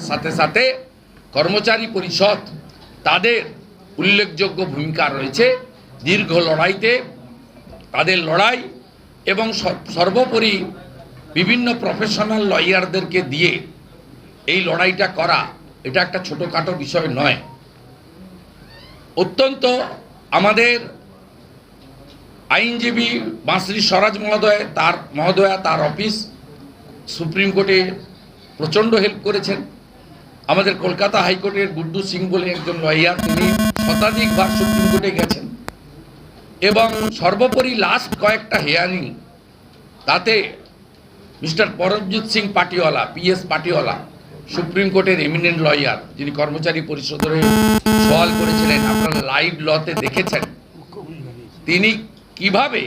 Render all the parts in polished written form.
সাথে সাথে কর্মচারী পরিষদ তাদের উল্লেখযোগ্য ভূমিকা রয়েছে দীর্ঘ লড়াইতে। তাদের লড়াই এবং সর্বোপরি বিভিন্ন প্রফেশনাল লয়ারদেরকে দিয়ে এই লড়াইটা করা এটা একটা ছোটোখাটো বিষয় নয়। আমাদের আইনজীবী বাঁশরী স্বরাজ মহোদয়া তার অফিস সুপ্রিম কোর্টে প্রচণ্ড হেল্প করেছেন। আমাদের কলকাতা হাইকোর্টের গুড্ডু সিং বলে একজন লয়ার, তিনি শতাধিকবার সুপ্রিম কোর্টে গেছেন এবং সর্বোপরি লাস্ট কয়েকটা হিয়ারিং তাতে mister Paramjit Singh Patiwala, PS Patiwala, supreme কোর্টের এমিনেন্ট লয়ার, যিনি কর্মচারী পরিষদের সওয়াল করেছিলেন, আপনারা লাইভ লতে দেখেছেন তিনি কিভাবে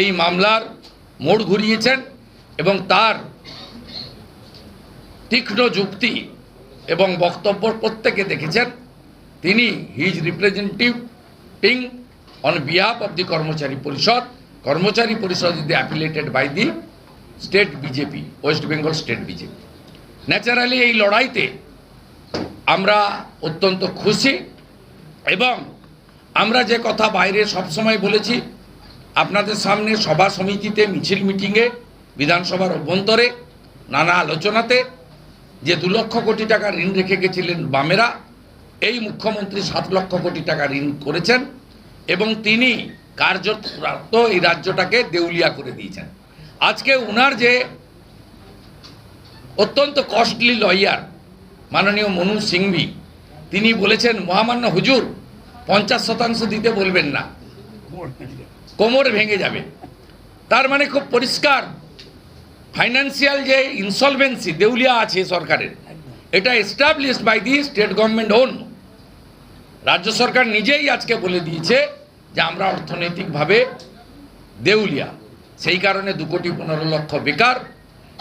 এই মামলার মোড় ঘুরিয়েছেন এবং তার তীক্ষ্ণ যুক্তি এবং বক্তব্য প্রত্যেকে দেখেছেন। তিনি his representing on behalf of the কর্মচারী পরিষদ is affiliated by the state BJP, West Bengal state BJP. Naturally এই লড়াইতে আমরা অত্যন্ত খুশি এবং আমরা যে কথা বাইরে সবসময় বলেছি আপনাদের সামনে, সভা সমিতিতে, মিছিল মিটিংয়ে, বিধানসভার অভ্যন্তরে, নানা আলোচনাতে, যে 2 লক্ষ কোটি টাকা ঋণ রেখে গেছিলেন বামেরা, এই মুখ্যমন্ত্রী 7 লক্ষ কোটি টাকা ঋণ করেছেন এবং তিনি কার্যত এই রাজ্যটাকে দেউলিয়া করে দিয়েছেন। আজকে উনার যে অত্যন্ত কস্টলি লয়ার মাননীয় মনু সিংভি, তিনি বলেছেন মহামান্য হুজুর 50% দিতে বলবেন না, কোমর ভেঙে যাবে। তার মানে খুব পরিষ্কার ফাইন্যান্সিয়াল যে ইনসলভেন্সি, দেউলিয়া আছে সরকারের, এটা established by the state government own. রাজ্য সরকার নিজেই আজকে বলে দিয়েছে যে আমরা অর্থনৈতিকভাবে দেউলিয়া। সেই কারণে 2,15,00,000 বেকার,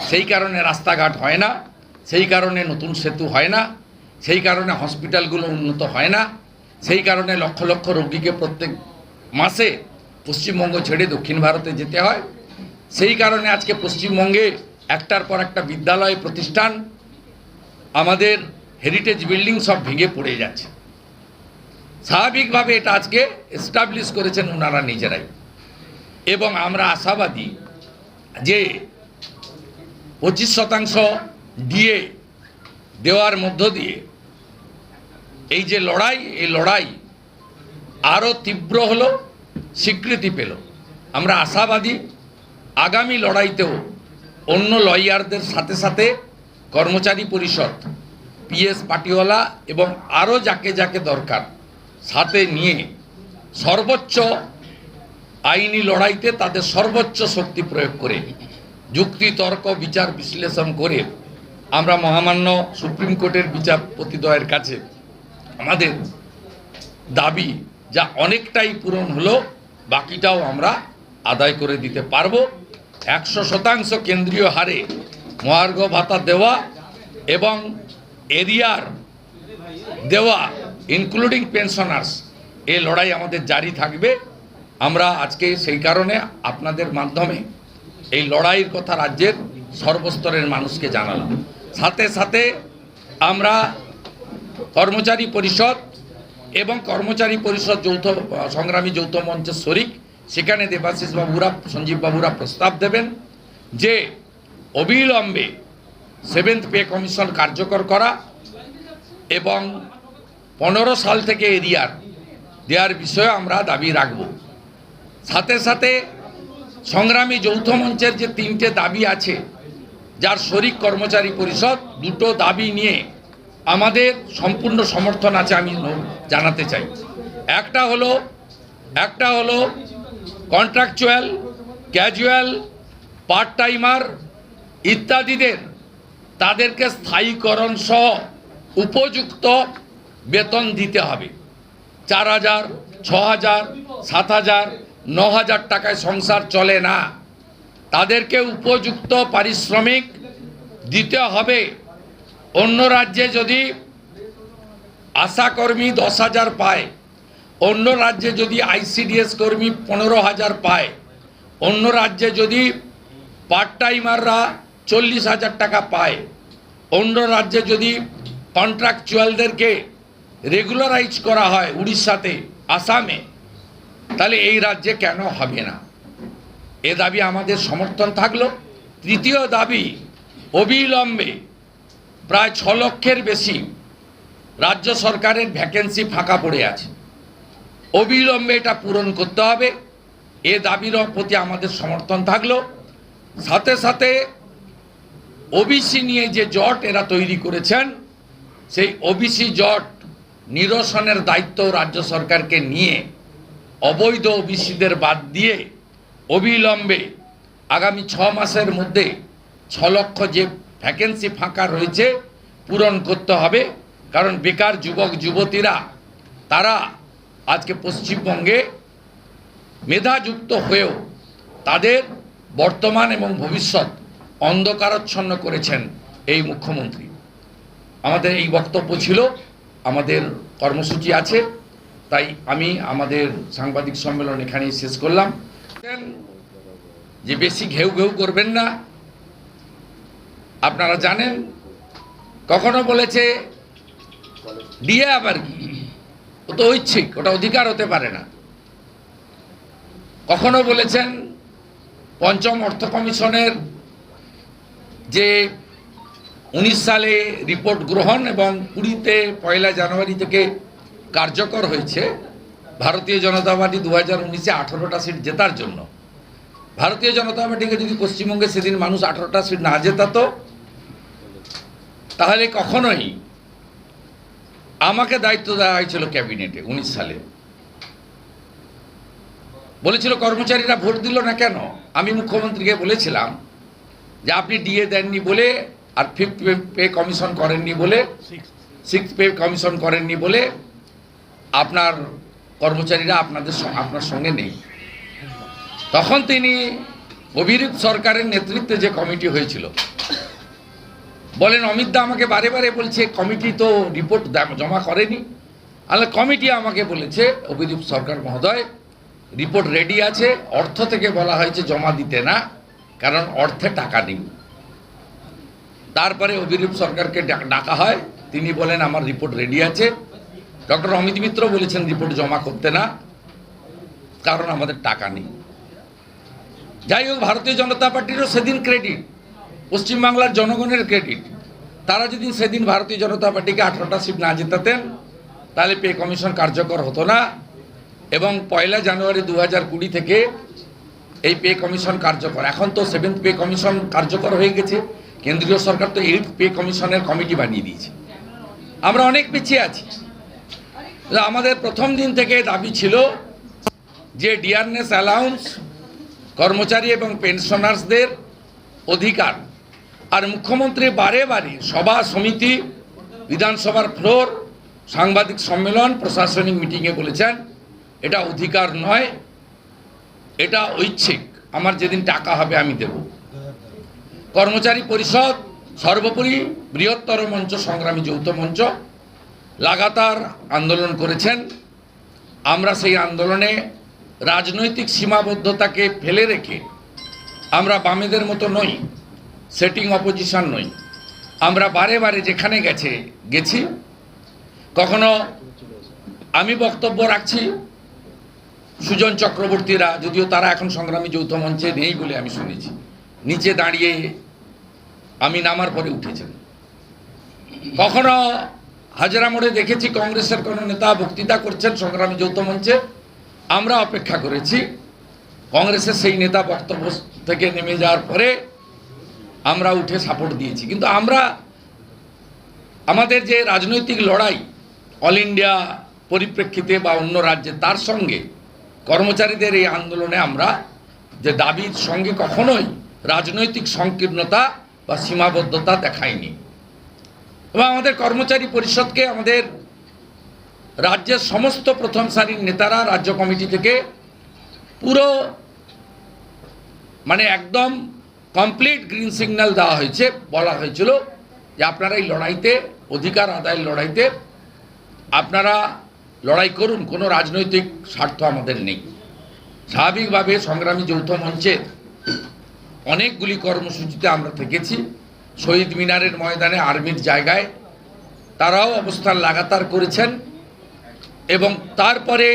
সেই কারণে রাস্তাঘাট হয় না, সেই কারণে নতুন সেতু হয় না, সেই কারণে হসপিটালগুলো উন্নত হয় না, সেই কারণে লক্ষ লক্ষ রোগীকে প্রত্যেক মাসে পশ্চিমবঙ্গ ছেড়ে দক্ষিণ ভারতে যেতে হয়, সেই কারণে আজকে পশ্চিমবঙ্গে একটার পর একটা বিদ্যালয় প্রতিষ্ঠান, আমাদের হেরিটেজ বিল্ডিং সব ভেঙে পড়ে যাচ্ছে। স্বাভাবিকভাবে এটা আজকে এস্টাবলিশ করেছেন ওনারা নিজেরাই এবং আমরা আশাবাদী যে 25% ডিএ দেওয়ার মধ্য দিয়ে এই যে লড়াই, এই লড়াই আরও তীব্র হলো, স্বীকৃতি পেল। আমরা আশাবাদী আগামী লড়াইতেও অন্য লয়ারদের সাথে সাথে কর্মচারী পরিষদ, PS পাটিওয়ালা এবং আরও যাকে যাকে দরকার সাথে নিয়ে সর্বোচ্চ আইনি লড়াইতে তাদের সর্বোচ্চ শক্তি প্রয়োগ করে, যুক্তি তর্ক বিচার বিশ্লেষণ করে আমরা মহামান্য সুপ্রিম কোর্টের বিচারপতিদ্বয়ের কাছে আমাদের দাবি যা অনেকটাই পূরণ হলো, বাকিটাও আমরা আদায় করে দিতে পারবো। 100% কেন্দ্রীয় হারে মহার্ঘ ভাতা দেওয়া এবং এরিয়ার দেওয়া ইনক্লুডিং পেনশনার্স, এই লড়াই আমাদের জারি থাকবে। আমরা আজকে সেই কারণে আপনাদের মাধ্যমে এই লড়াইয়ের কথা রাজ্যের সর্বস্তরের মানুষকে জানালাম। সাথে সাথে আমরা কর্মচারী পরিষদ এবং কর্মচারী পরিষদ সংগ্রামী যৌথ মঞ্চের শরিক, সেখানে দেবাশিস বাবুরা, সঞ্জীব বাবুরা প্রস্তাব দেবেন যে অবিলম্বে 7th পে কমিশন কার্যকর করা এবং 15 সাল থেকে এরিয়ার দেওয়ার বিষয়ে আমরা দাবি রাখব। সাথে সাথে সংগ্রামী যৌথ মঞ্চের যে 3টে দাবি আছে, যার শরিক কর্মচারী পরিষদ, 2টো দাবি নিয়ে আমাদের সম্পূর্ণ সমর্থন আছে আমি জানাতে চাই। একটা হলো কন্ট্রাকচুয়াল, ক্যাজুয়াল, পার্ট টাইমার ইত্যাদিদের তাদেরকে স্থায়ীকরণ সহ উপযুক্ত বেতন দিতে হবে। 4,000, 6,000, 7,000, 9,000 টাকায় সংসার চলে না, তাদেরকে উপযুক্ত পারিশ্রমিক দিতে হবে। অন্য রাজ্যে যদি আশাকর্মী 10,000 পায়, অন্য রাজ্যে যদি ICDS কর্মী 15,000 পায়, অন্য রাজ্যে যদি পার্ট টাইমাররা 40,000 টাকা পায়, অন্য রাজ্যে যদি কন্ট্রাকচুয়ালদেরকে রেগুলারাইজ করা হয় উড়িষ্যাতে, আসামে, তাহলে এই রাজ্যে কেন হবে না? এ দাবি আমাদের সমর্থন থাকলো। তৃতীয় দাবি, অবিলম্বে প্রায় 6 লক্ষের বেশি রাজ্য সরকারের ভ্যাকেন্সি ফাঁকা পড়ে আছে, অবিলম্বে এটা পূরণ করতে হবে। এ দাবির প্রতি আমাদের সমর্থন থাকলো। সাথে সাথে ওবিসি নিয়ে যে জট এরা তৈরি করেছেন, সেই ওবিসি জট নিরসনের দায়িত্ব রাজ্য সরকারকে নিয়ে অবৈধ ওবিসিদের বাদ দিয়ে অবিলম্বে আগামী 6 মাসের মধ্যে 6 লক্ষ যে ভ্যাকেন্সি ফাঁকা রয়েছে পূরণ করতে হবে। কারণ বেকার যুবক যুবতীরা তারা আজকে পশ্চিমবঙ্গে মেধাযুক্ত হয়েও তাদের বর্তমান এবং ভবিষ্যৎ অন্ধকারাচ্ছন্ন করেছেন এই মুখ্যমন্ত্রী। আমাদের এই বক্তব্য ছিল, আমাদের কর্মসূচি আছে, তাই আমি আমাদের সাংবাদিক সম্মেলন এখানেই শেষ করলাম। যে বেশি ঘেউ ঘেউ করবেন না। আপনারা জানেন, কখনো বলেছে ডিএ, আবার কি, ও তো ঐচ্ছিক, ওটা অধিকার হতে পারে না। কখনো বলেছেন পঞ্চম অর্থ কমিশনের যে 19 সালে রিপোর্ট গ্রহণ এবং 20তে 1 জানুয়ারি থেকে কার্যকর হয়েছে, ভারতীয় জনতা পার্টি 2019-এ 18টা সিট জেতার জন্য। ভারতীয় জনতা পার্টিকে যদি পশ্চিমবঙ্গে সেদিন মানুষ 18টা সিট না জেতাতো, তাহলে কখনোই আমাকে দায়িত্ব দেওয়া হয়েছিল ক্যাবিনেটে 19 সালে। বলেছিল কর্মচারীরা ভোট দিল না কেন? আমি মুখ্যমন্ত্রীকে বলেছিলাম যে আপনি ডিএ দেননি বলে, আর 5th পে কমিশন করেননি বলে, 6th পে কমিশন করেননি বলে আপনার কর্মচারীরা আপনার সঙ্গে নেই। তখন তিনি অভিরূপ সরকারের নেতৃত্বে যে কমিটি হয়েছিল, বলেন অমিত দা আমাকে বারে বারে বলছে কমিটি তো রিপোর্ট জমা করেনি। আল্লাহ, কমিটি আমাকে বলেছে অভিরূপ সরকার মহোদয় রিপোর্ট রেডি আছে, অর্থ থেকে বলা হয়েছে জমা দিতে না, কারণ অর্থে টাকা নেই। তারপরে অভিরূপ সরকারকে ডাকা হয়, তিনি বলেন আমার রিপোর্ট রেডি আছে। ডক্টর অমিত মিত্র বলেছেন রিপোর্ট জমা করতে না, কারণ আমাদের টাকা নেই। যাই হোক, ভারতীয় জনতা পার্টিরও সেদিন ক্রেডিট, পশ্চিমবাংলার জনগণের ক্রেডিট। তারা যদি সেদিন ভারতীয় জনতা পার্টিকে 18টা সিট না জেতাতেন, তাহলে পে কমিশন কার্যকর হতো না এবং 1 জানুয়ারি 2020 থেকে এই পে কমিশন কার্যকর। এখন তো 7th পে কমিশন কার্যকর হয়ে গেছে, কেন্দ্রীয় সরকার তো 8th পে কমিশনের কমিটি বানিয়ে দিয়েছে। আমরা অনেক পিছিয়ে আছি। আমাদের প্রথম দিন থেকে দাবি ছিল যে ডিয়ারনেস অ্যালাউন্স কর্মচারী এবং পেনশনার্সদের অধিকার। আর মুখ্যমন্ত্রী বারে বারে সভা সমিতি, বিধানসভার ফ্লোর, সাংবাদিক সম্মেলন, প্রশাসনিক মিটিংয়ে বলেছেন এটা অধিকার নয়, এটা ঐচ্ছিক, আমার যেদিন টাকা হবে আমি দেব। কর্মচারী পরিষদ, সর্বোপরি বৃহত্তর মঞ্চ সংগ্রামী যৌথ মঞ্চ লাগাতার আন্দোলন করেছেন। আমরা সেই আন্দোলনে রাজনৈতিক সীমাবদ্ধতাকে ফেলে রেখে, আমরা বামেদের মতো নই, সেটিং অপোজিশন নই। আমরা বারে বারে যেখানে গেছি, কখনো আমি বক্তব্য রাখছি, সুজন চক্রবর্তীরা, যদিও তারা এখন সংগ্রামী যৌথ মঞ্চে নেই বলে আমি শুনেছি, নিচে দাঁড়িয়ে আমি নামার পরে উঠেছেন। কখনো হাজরা মোড়ে দেখেছি কংগ্রেসের কোনো নেতা বক্তৃতা করছেন সংগ্রামী যৌথ মঞ্চে, আমরা অপেক্ষা করেছি। কংগ্রেসের সেই নেতা বক্তব্য থেকে নেমে যাওয়ার পরে আমরা উঠে সাপোর্ট দিয়েছি। কিন্তু আমরা আমাদের যে রাজনৈতিক লড়াই অল ইন্ডিয়া পরিপ্রেক্ষিতে বা অন্য রাজ্যে, তার সঙ্গে কর্মচারীদের এই আন্দোলনে আমরা যে দাবির সঙ্গে কখনোই রাজনৈতিক সংকীর্ণতা বা সীমাবদ্ধতা দেখাইনি। এবং আমাদের কর্মচারী পরিষদকে আমাদের রাজ্যের সমস্ত প্রথম সারির নেতারা, রাজ্য কমিটি থেকে পুরো একদম কমপ্লিট গ্রিন সিগন্যাল দেওয়া হয়েছে। বলা হয়েছিল যে আপনারা এই লড়াইতে, অধিকার আদায়ের লড়াইতে আপনারা লড়াই করুন, কোনো রাজনৈতিক স্বার্থ আমাদের নেই। স্বাভাবিকভাবে সংগ্রামী যৌথ মঞ্চের অনেকগুলি কর্মসূচিতে আমরা থেকেছি। শহীদ মিনারের ময়দানে, আর্মির জায়গায় তারাও অবস্থান লাগাতার করেছেন এবং তারপরে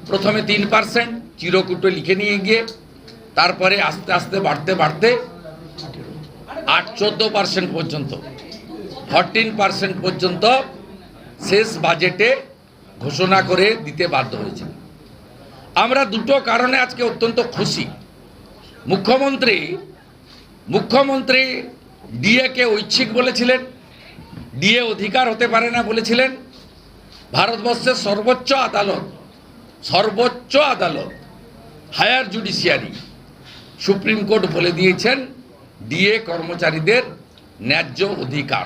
প্রথমে 3% চিরকুটে লিখে নিয়ে গিয়ে তারপরে আস্তে আস্তে বাড়তে বাড়তে 14% পর্যন্ত 14% পর্যন্ত শেষ বাজেটে ঘোষণা করে দিতে বাধ্য হয়েছে। আমরা দুটো কারণে আজকে অত্যন্ত খুশি। মুখ্যমন্ত্রী ডিএকে ঐচ্ছিক বলেছিলেন, ডিএ অধিকার হতে পারে না বলেছিলেন। ভারতবর্ষের সর্বোচ্চ আদালত হায়ার জুডিশিয়ারি সুপ্রিম কোর্ট বলে দিয়েছেন ডিএ কর্মচারীদের ন্যায্য অধিকার।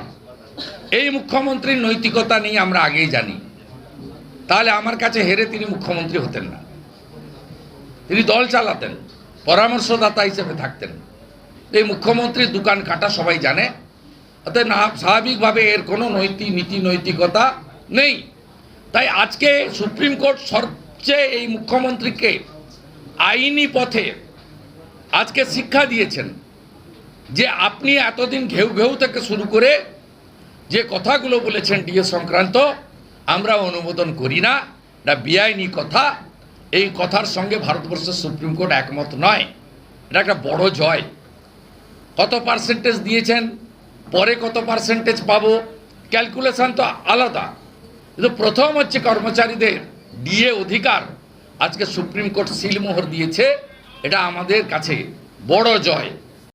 এই মুখ্যমন্ত্রীর নৈতিকতা নিয়ে আমরা আগেই জানি। তাহলে আমার কাছে হেরে তিনি মুখ্যমন্ত্রী হতেন না, তিনি দল চালাতেন, পরামর্শদাতা হিসেবে থাকতেন। এই মুখ্যমন্ত্রীর দোকান কাটা সবাই জানে, অতএব না স্বাভাবিকভাবে এর কোনো নৈতিকতা নেই। তাই আজকে সুপ্রিম কোর্ট সবচেয়ে এই মুখ্যমন্ত্রীকে আইনি পথে আজকে শিক্ষা দিয়েছেন যে আপনি এতদিন ঘেউ ঘেউ থেকে শুরু করে যে কথাগুলো বলেছেন ডিএ সংক্রান্ত আমরা অনুমোদন করি না, এটা বেআইনি কথা। এই কথার সঙ্গে ভারতবর্ষের সুপ্রিম কোর্ট একমত নয়। এটা একটা বড় জয়। কত পার্সেন্টেজ দিয়েছেন, পরে কত পার্সেন্টেজ পাবো, ক্যালকুলেশন তো আলাদা, কিন্তু প্রথম হচ্ছে কর্মচারীদের ডিএ অধিকার আজকে সুপ্রিম কোর্ট সিলমোহর দিয়েছে। এটা আমাদের কাছে বড় জয়।